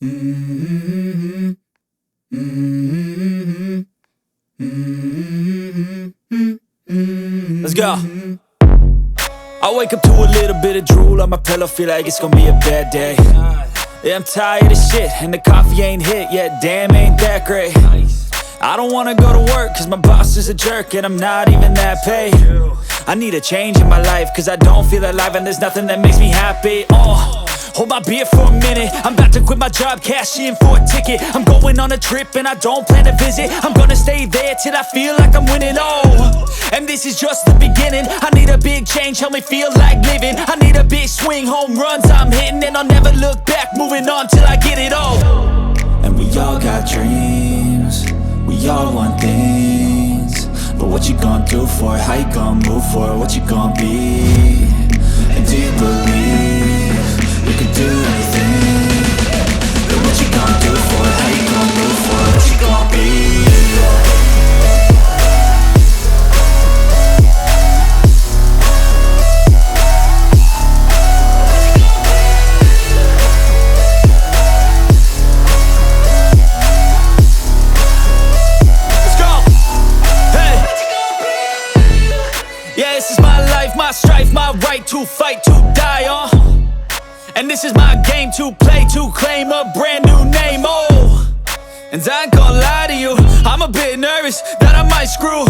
Mm-hmm. Mm-hmm. Mm-hmm. Let's go. I wake up to a little bit of drool on my pillow, feel like it's gonna be a bad day. Yeah, I'm tired of shit, and the coffee ain't hit yet, damn, ain't that great. I don't wanna go to work, cause my boss is a jerk, and I'm not even that paid. I need a change in my life, cause I don't feel alive, and there's nothing that makes me happy. Hold my beer for a minute, I'm about to quit my job, cash in for a ticket. I'm going on a trip and I don't plan to visit. I'm gonna stay there till I feel like I'm winning, and this is just the beginning. I need a big change, help me feel like living. I need a big swing, home runs I'm hitting, and I'll never look back, moving on till I get it all. And we all got dreams, we all want things, but what you gonna do for it? How you gonna move for it? What you gonna be? And do you believe you can do anything? But what you gonna do for it? How you gonna move for it? What you gonna be? Yeah, this is my life, my strife, my right to fight, to die on. And this is my game to play, to claim a brand new name, And I ain't gonna lie to you, I'm a bit nervous that I might screw